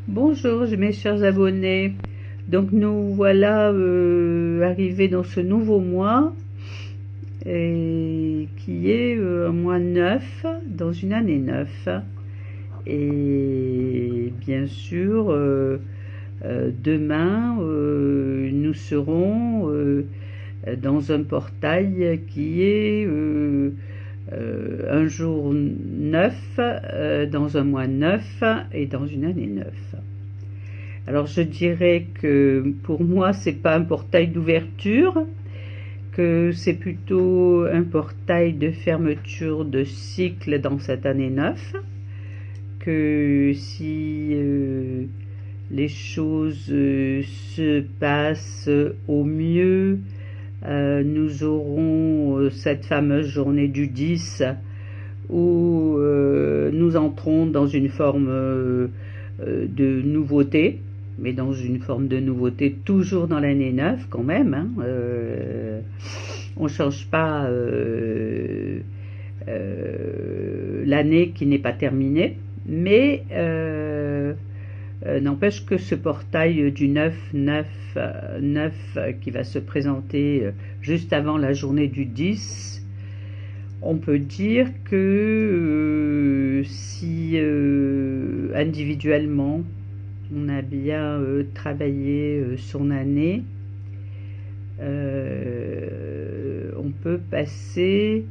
Bonjour mes chers abonnés, donc nous voilà arrivés dans ce nouveau mois qui est un mois 9 dans une année 9 et bien sûr demain nous serons dans un portail qui est un jour 9 dans un mois 9 et dans une année 9. Alors je dirais que pour moi c'est pas un portail d'ouverture, que c'est plutôt un portail de fermeture de cycle dans cette année 9, que si les choses se passent au mieux, nous aurons cette fameuse journée du 10 où nous entrons dans une forme de nouveauté, mais dans une forme de nouveauté toujours dans l'année 9 quand même, hein. On ne change pas l'année qui n'est pas terminée, mais n'empêche que ce portail du 9 qui va se présenter juste avant la journée du 10, on peut dire que si individuellement on a bien travaillé son année, on peut passer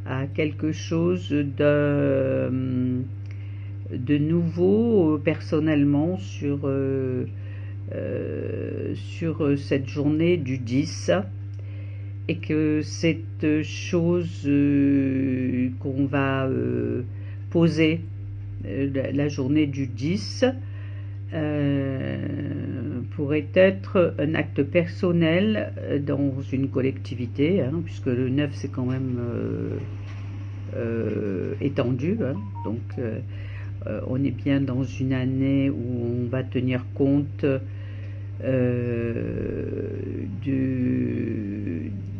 à quelque chose de nouveau personnellement sur cette journée du 10, et que cette chose qu'on va poser la journée du 10 pourrait être un acte personnel dans une collectivité, hein, puisque le 9 c'est quand même étendu, hein, donc on est bien dans une année où on va tenir compte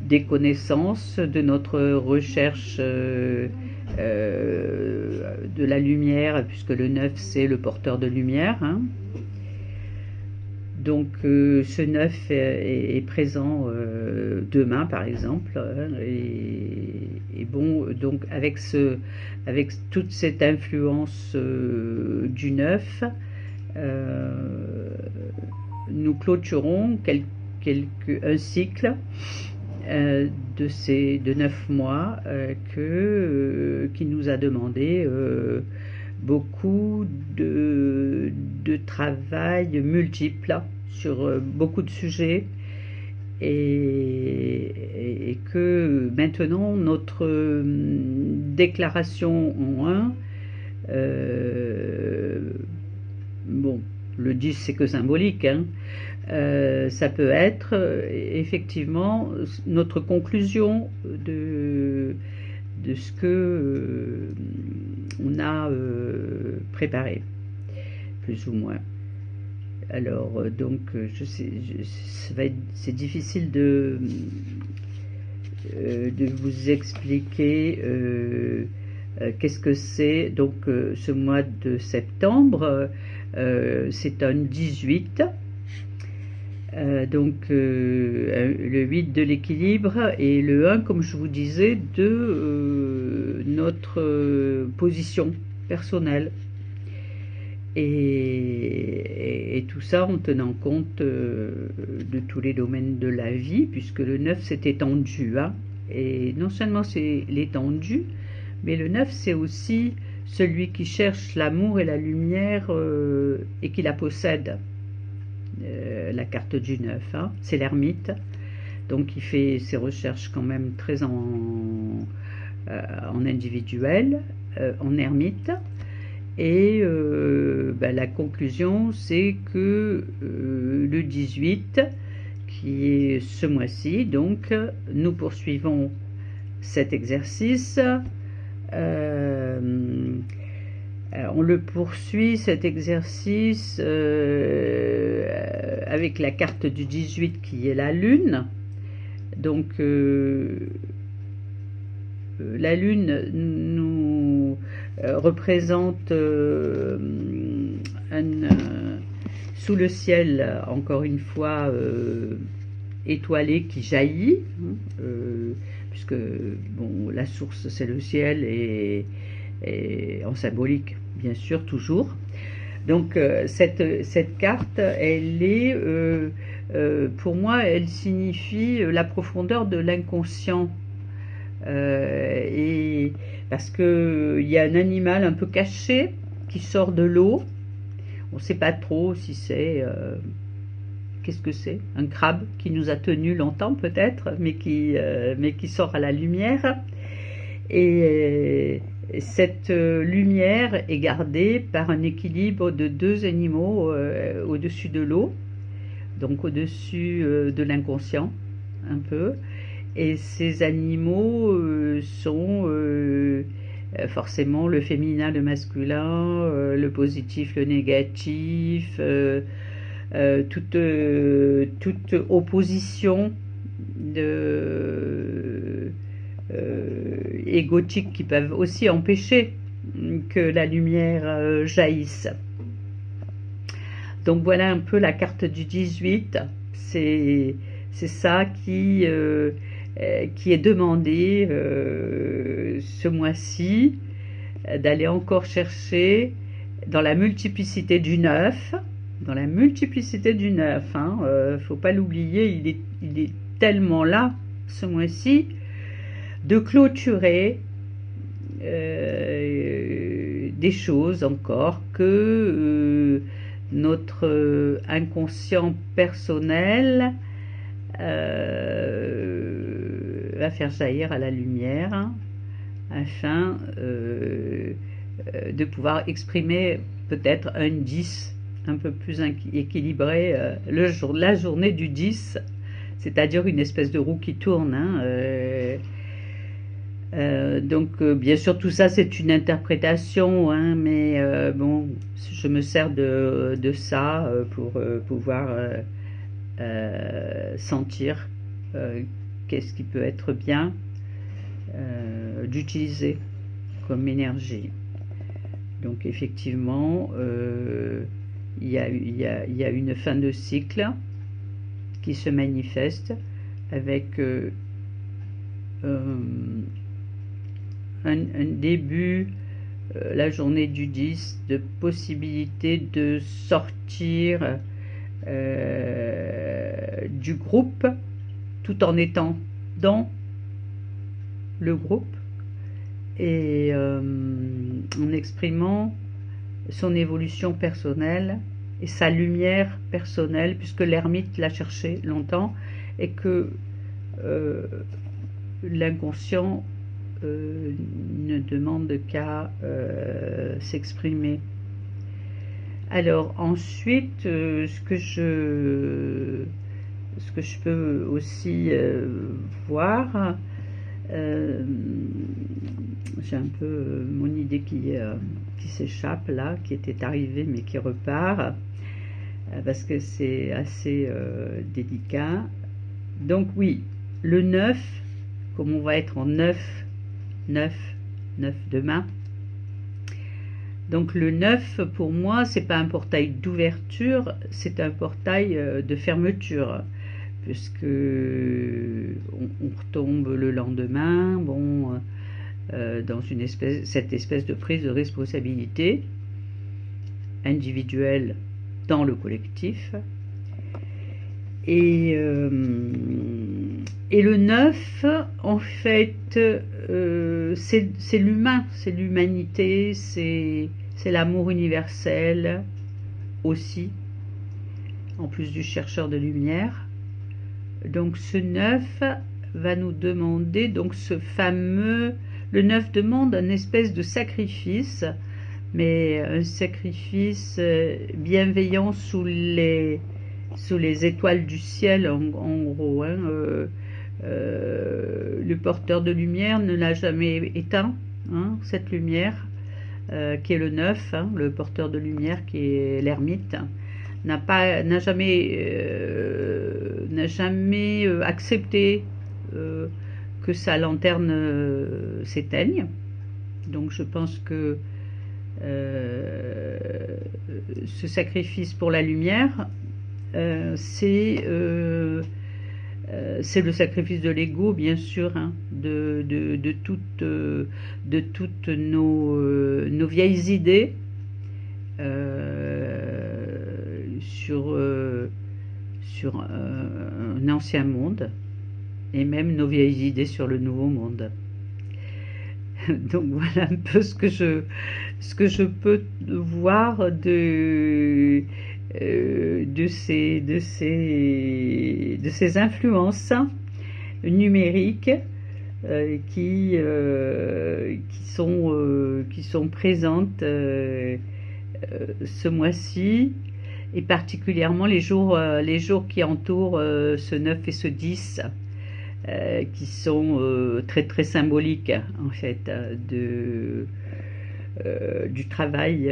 des connaissances, de notre recherche de la lumière, puisque le 9 c'est le porteur de lumière, hein. Donc ce 9 est présent demain par exemple, hein, et bon, donc avec toute cette influence du 9, nous clôturons un cycle de 9 mois qui nous a demandé beaucoup de travail multiple sur beaucoup de sujets, et que maintenant notre déclaration en 1, bon, le 10 c'est que symbolique, hein, ça peut être effectivement notre conclusion de ce que on a préparé, plus ou moins. Alors donc je sais, c'est difficile de vous expliquer qu'est-ce que c'est. Donc ce mois de septembre, c'est un 18, donc le 8 de l'équilibre, et le 1, comme je vous disais, de notre position personnelle, et tout ça en tenant compte de tous les domaines de la vie, puisque le 9 c'est étendu, hein, et non seulement c'est l'étendu, mais le 9 c'est aussi celui qui cherche l'amour et la lumière et qui la possède. La carte du 9, hein, c'est l'ermite, donc il fait ses recherches quand même très en individuel, en ermite, et la conclusion c'est que le 18 qui est ce mois-ci, donc nous poursuivons cet exercice. On le poursuit, cet exercice, avec la carte du 18 qui est la lune. Donc la lune nous représente sous le ciel, encore une fois, étoilé qui jaillit, puisque bon, la source c'est le ciel et en symbolique bien sûr toujours. Donc cette carte, elle est, pour moi, elle signifie la profondeur de l'inconscient. Et parce que il y a un animal un peu caché qui sort de l'eau. On ne sait pas trop si c'est qu'est-ce que c'est, un crabe qui nous a tenus longtemps peut-être, mais qui sort à la lumière. Et cette lumière est gardée par un équilibre de deux animaux au-dessus de l'eau, donc au-dessus de l'inconscient un peu. Et ces animaux sont forcément le féminin, le masculin, le positif, le négatif, toute opposition égotique qui peuvent aussi empêcher que la lumière jaillisse. Donc voilà un peu la carte du 18, c'est ça qui est demandé ce mois-ci, d'aller encore chercher dans la multiplicité du 9, dans la multiplicité du 9, faut pas l'oublier, il est tellement là ce mois-ci, de clôturer des choses encore que notre inconscient personnel va faire jaillir à la lumière afin de pouvoir exprimer peut-être un 10 un peu plus équilibré la journée du 10, c'est-à-dire une espèce de roue qui tourne. Donc bien sûr tout ça c'est une interprétation, mais bon, je me sers de ça pour pouvoir sentir qu'est-ce qui peut être bien d'utiliser comme énergie. Donc effectivement il y a une fin de cycle qui se manifeste avec un début, la journée du 10, de possibilité de sortir du groupe tout en étant dans le groupe et en exprimant son évolution personnelle et sa lumière personnelle, puisque l'ermite l'a cherché longtemps et que l'inconscient ne demande qu'à s'exprimer. Alors ensuite, ce que je peux aussi voir, j'ai un peu mon idée qui s'échappe là, qui était arrivée mais qui repart, parce que c'est assez délicat. Donc oui, le 9, comme on va être en 9 demain, donc le 9 pour moi c'est pas un portail d'ouverture, c'est un portail de fermeture, puisque on retombe le lendemain, bon, dans cette espèce de prise de responsabilité individuelle dans le collectif. Et le 9, en fait, c'est l'humain, c'est l'humanité, c'est l'amour universel aussi, en plus du chercheur de lumière. Donc ce 9 va nous demander, donc le 9 demande un espèce de sacrifice, mais un sacrifice bienveillant sous les étoiles du ciel, en gros. Le porteur de lumière ne l'a jamais éteint, cette lumière, qui est le 9, le porteur de lumière qui est l'ermite, n'a jamais accepté que sa lanterne s'éteigne. Donc je pense que ce sacrifice pour la lumière, c'est le sacrifice de l'ego, bien sûr, hein, de toutes nos vieilles idées sur un ancien monde, et même nos vieilles idées sur le nouveau monde. Donc voilà un peu ce que je peux voir de ces influences numériques qui sont présentes ce mois-ci, et particulièrement les jours qui entourent ce 9 et ce 10, qui sont très très symboliques en fait du travail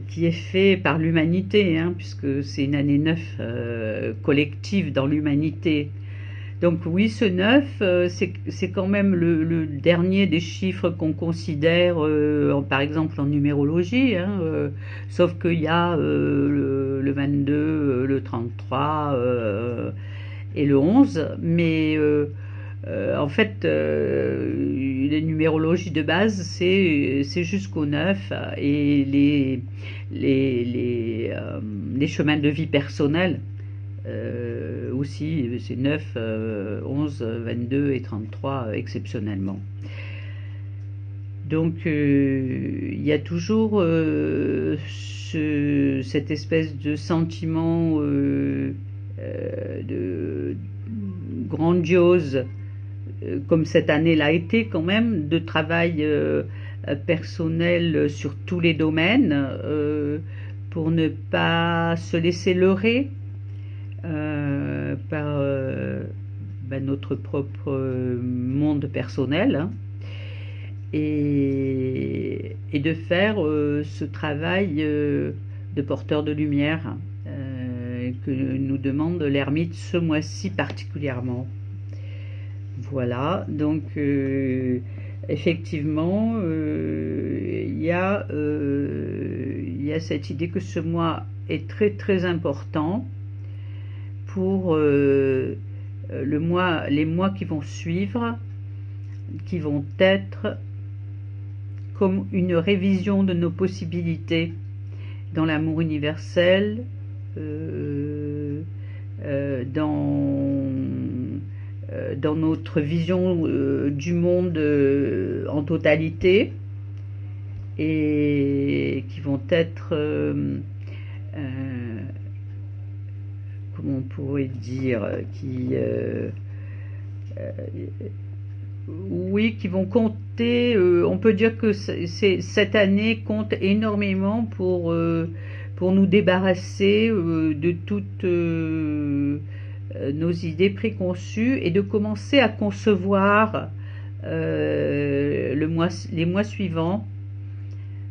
qui est fait par l'humanité, hein, puisque c'est une année 9 collective dans l'humanité. Donc oui, ce 9, c'est quand même le dernier des chiffres qu'on considère, par exemple en numérologie, hein, sauf qu'il y a le 22, le 33 et le 11, mais en fait, les numérologies de base, c'est jusqu'au 9, et les chemins de vie personnels aussi, c'est 9, 11, 22 et 33 exceptionnellement. Donc il y a toujours cette espèce de sentiment de grandiose, comme cette année l'a été quand même, de travail personnel sur tous les domaines, pour ne pas se laisser leurrer par notre propre monde personnel, hein, et de faire ce travail de porteur de lumière que nous demande l'ermite ce mois-ci particulièrement. Voilà, donc effectivement, il y a cette idée que ce mois est très très important pour les mois qui vont suivre, qui vont être comme une révision de nos possibilités dans l'amour universel, dans notre vision du monde en totalité, et qui vont être comment on pourrait dire, oui, qui vont compter. On peut dire que cette année compte énormément pour nous débarrasser de toutes nos idées préconçues, et de commencer à concevoir les mois suivants,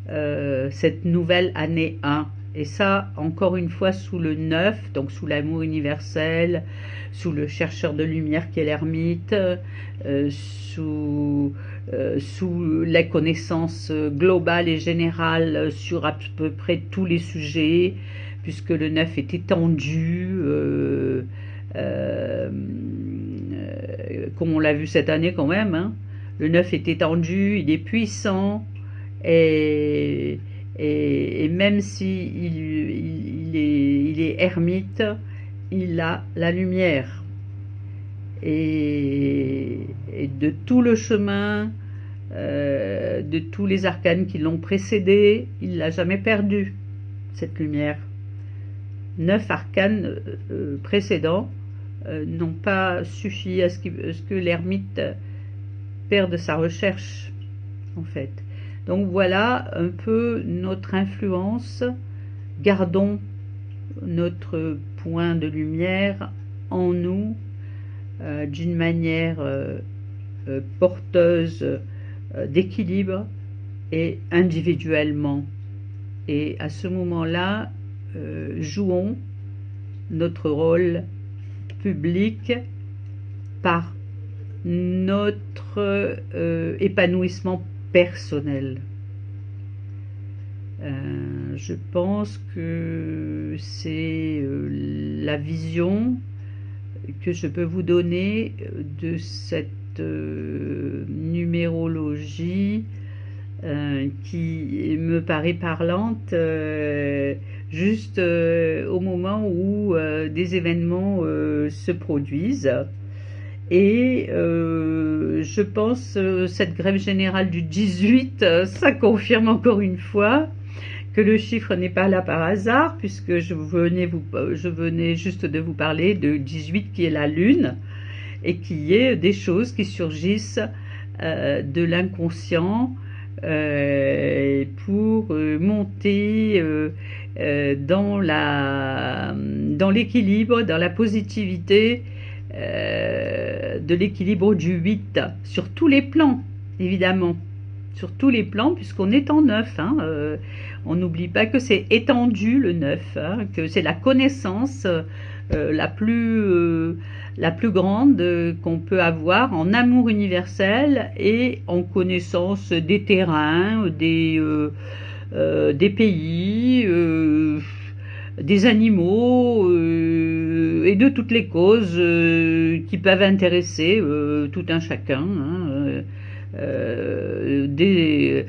cette nouvelle année 1. Et ça, encore une fois, sous le 9, donc sous l'amour universel, sous le chercheur de lumière qui est l'ermite, sous la connaissance globale et générale sur à peu près tous les sujets, puisque le 9 est étendu, comme on l'a vu cette année quand même, hein. Le 9 est étendu, il est puissant, et même si il est ermite, il a la lumière, et de tout le chemin, de tous les arcanes qui l'ont précédé, il l'a jamais perdu, cette lumière. 9 arcanes précédents n'ont pas suffi à ce que l'ermite perde sa recherche, en fait. Donc voilà un peu notre influence. Gardons notre point de lumière en nous, d'une manière porteuse d'équilibre et individuellement. Et à ce moment-là, jouons notre rôle public par notre épanouissement personnel. Je pense que c'est la vision que je peux vous donner de cette numérologie qui me paraît parlante juste au moment où des événements se produisent. Et je pense cette grève générale du 18, ça confirme encore une fois que le chiffre n'est pas là par hasard, puisque je venais juste de vous parler de 18 qui est la lune, et qui est des choses qui surgissent de l'inconscient pour monter dans l'équilibre, dans la positivité de l'équilibre du 8, sur tous les plans, évidemment. Sur tous les plans, puisqu'on est en 9. On n'oublie pas que c'est étendu le 9, que c'est la connaissance la plus grande qu'on peut avoir en amour universel et en connaissance des terrains, des pays, des animaux et de toutes les causes qui peuvent intéresser tout un chacun. Des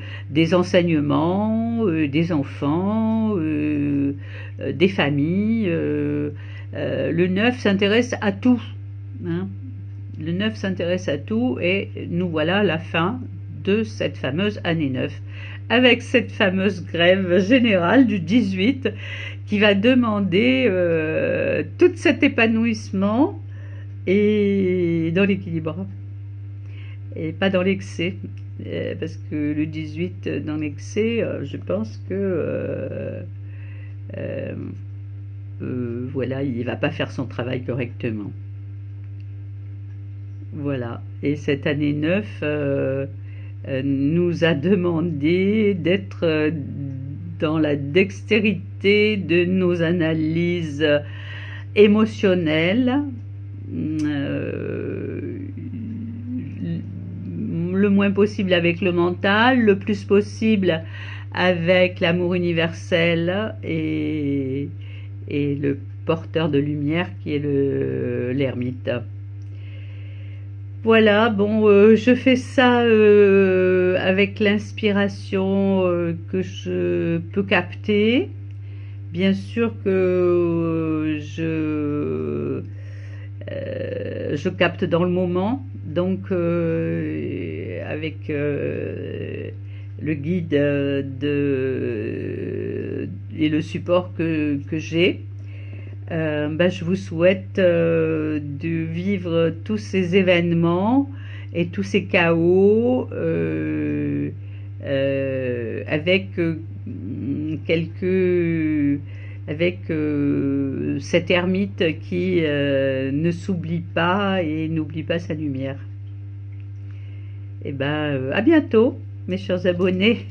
enseignements, des enfants, des familles. Le 9 s'intéresse à tout. Le 9 s'intéresse à tout et nous voilà à la fin de cette fameuse année 9. Avec cette fameuse grève générale du 18 qui va demander tout cet épanouissement et dans l'équilibre. Et pas dans l'excès, parce que le 18 dans l'excès, je pense que voilà, il va pas faire son travail correctement. Voilà, et cette année 9 nous a demandé d'être dans la dextérité de nos analyses émotionnelles, le moins possible avec le mental, le plus possible avec l'amour universel et le porteur de lumière qui est l'ermite. Voilà, bon, je fais ça avec l'inspiration que je peux capter. Bien sûr que je capte dans le moment, donc avec le guide et le support que j'ai. Je vous souhaite de vivre tous ces événements et tous ces chaos avec cette ermite qui ne s'oublie pas et n'oublie pas sa lumière. Et à bientôt, mes chers abonnés.